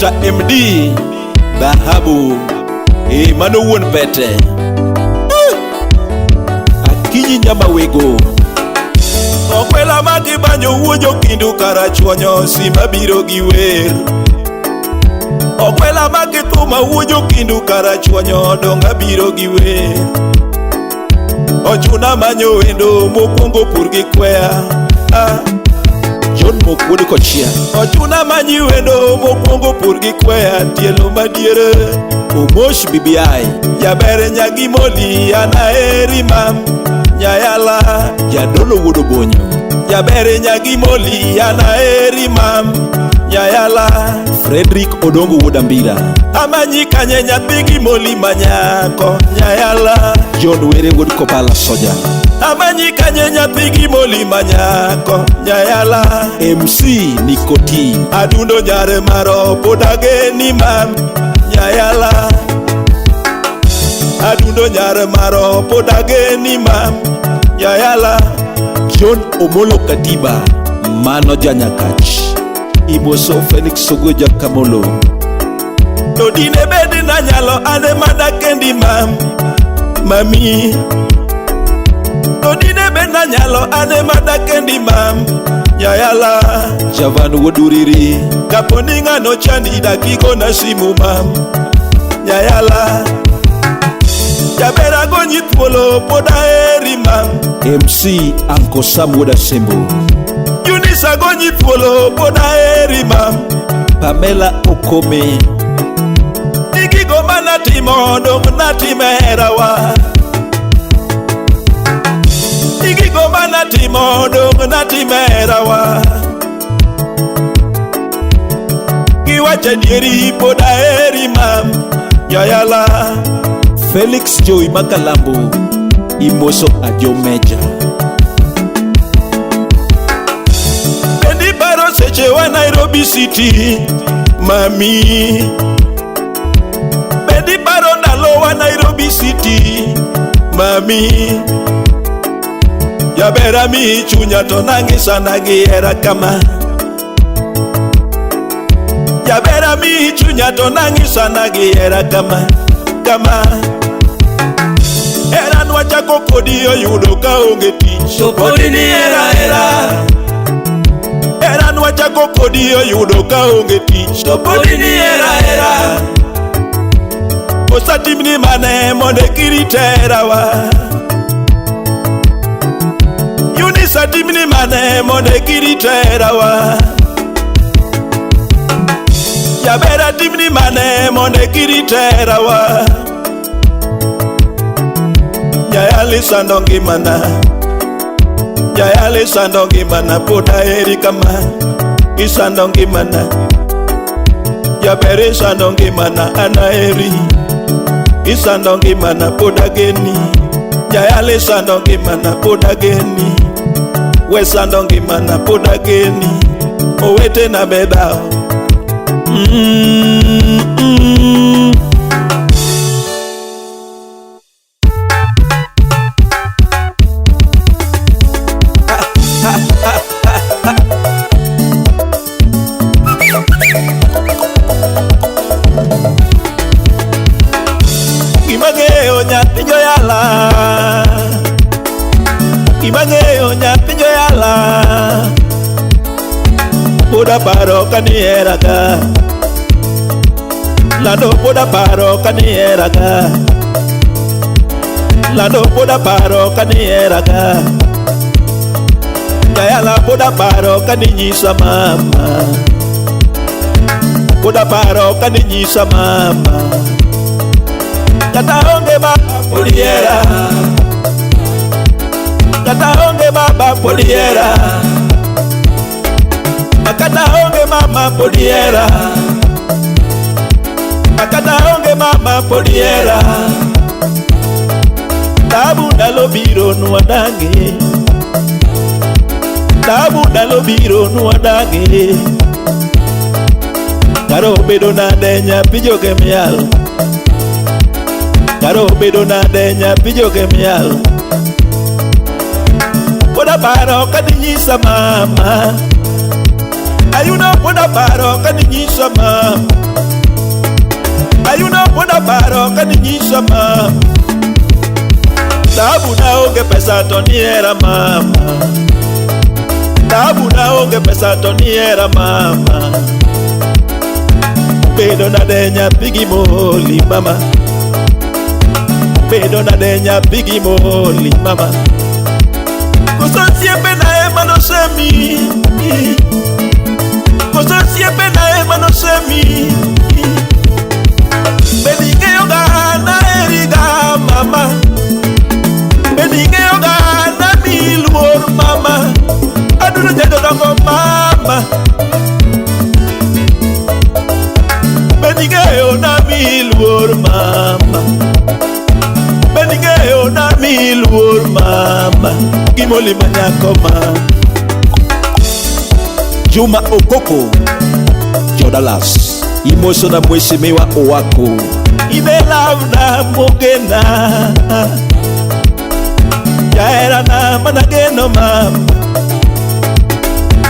Mr. MD Dhahabu mano wuon pete Akinyi nyama wego Okwela magi banyo wuojo kindu karachuonyo Simba biro gi wer Okwela magi thuma wuojo kindu karachuonyo Donga biro gi wer Ochuna manyo wendo mokwongo pur gi kwea John mokwodi kochia Ochuna manyi wendo mokwongo pur gi kwea Tielo madiere Omosh BBI Jabere nyagi moli anaeri mam Nyayala Jadolo wuodo bonyo Jabere nyagi moli anaeri mam Nyayala Frederick Odongo Wodambira Amanyi kanye nyathigi moli manyako Nyayala John Were Wod Kobala Soja Amanyi kanye nyathigi moli manyako Nyayala MC Nikoti Adundo nyare maro podage ni mam Nyayala Adundo nyare maro podage ni mam Nyayala John Omolo Katiba Mano Janyakach Iboso Felix Sogoja Kamolo Dodine bedi na nyalo ane madakendi mam Mami Dodine bedi na nyalo ane madakendi mam Nyayala Javan Woduriri Kaponi ngano chandi dakiko na simu mam Nyayala Jabera gonyi twolo poda eri mam MC Anko Sam Woda Simbo Eunice gonyi twolo poda eri mam Pamela Okome Nikigo mana timo dong na timerawa Nikigo mana timo dong na timerawa Kiwache dieri poda eri mam Nyayala Felix Joy Makalambo Imoso Ajomeja Bendi baro seche wa Nairobi City Mami Bendi baro ndalo wa Nairobi City Mami Jabera mi chunya to nangisa nagiera kama Jabera mi chunya to nangisa nagiera kama Era nwachako kodi oyudo ka onge tich To podi ni era Era nwachako kodi oyudo ka onge tich To podi ni era Osatimni mane monde kiritera wa Eunice atimni mane monde kiritera wa Jabera timni mane monde kiritera wa Nyayala sandongi mana Nyayala sandongi mana poda eri kama Isandongi mana Jabere sandongi mana anaeri Isandongi mana poda geni Nyayala sandongi mana poda geni We sandongi mana poda geni Owete na bedao Imageo nyathi Nyayala Imageo nyathi Nyayala Poda paro kaniera ka Lando poda paro kaniera ka Lando poda paro kaniera ka Nyayala poda paro kaninyisa mama Poda paro kaninyisa mama Kata onge baba poliera Kata onge baba poliera Akata onge mama poliera Akata onge mama poliera Tabu dalo biro nuadange Tabu dalo biro nuadange Karo bedo nade nyapijo kemial Karo bedo nade nyapijo kemial Poda paro kaninyisa mama Ayuno poda paro kaninyisa mama ayuna poda paro kaninyisa mama. Tabu na onge pesa toniera mama. Tabu na onge pesa toniera mama. Bedo na denya pigi moli mama. Bedo na denya pigi moli mama. Kosa siempre na ema no semi. Kosa siempre na ema no semi. Benige yoga na eriga mama. Benige yoga na milur mama. Aduna jado dongo mama. Benige yo na milur mama. Benige yo na milur mama. Gimoli manyako mama. Juma Okoko Jodalas Imoso na mheshimiwa wako Imelabda mogena Yaera na manageno mama.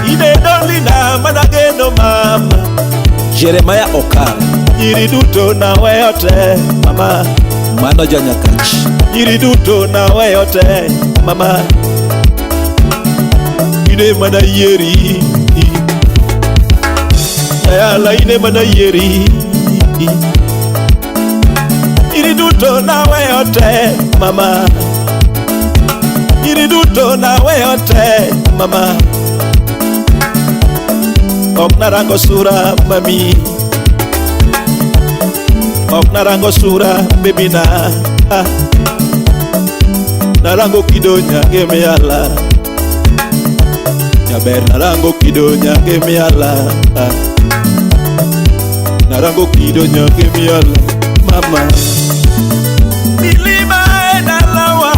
Idedoli na manageno mama. Jeremiah Oka Iriduto na weyote mama. Mano Janyakachi Iriduto na weyote mama. Ine mana yeri Nyayala ine mana yeri. Iriduto na weyote mama. Iriduto na weyote mama. Oknarango sura mami. Oknarango sura baby na. Narango kidonya Nyayala. Nyaber narango kidonya Nyayala. Narango kidonya Nyayala mama. Milima edalawa.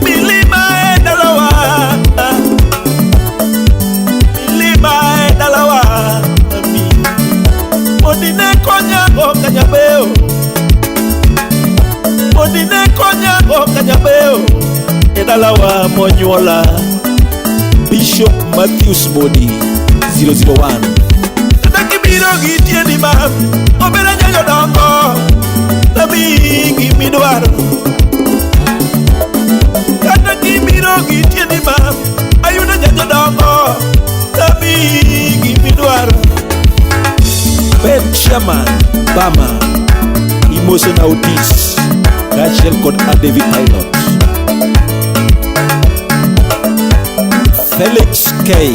Milima edalawa. Milima edalawa mami. Modine konya go kanyabeo. Modine konya go kanyabeo. Edalawa Monyuola. Bishop Matthews Modi 001. Takibiro gitieni mam. Obera nyayo dongo. Tabi midwaro. Takibiro gitieni mam. Ayuna nyayo dongo. Tabi midwaro. Ben Chairman Bama Emotional Peace Rachel Kod David Pilot Felix K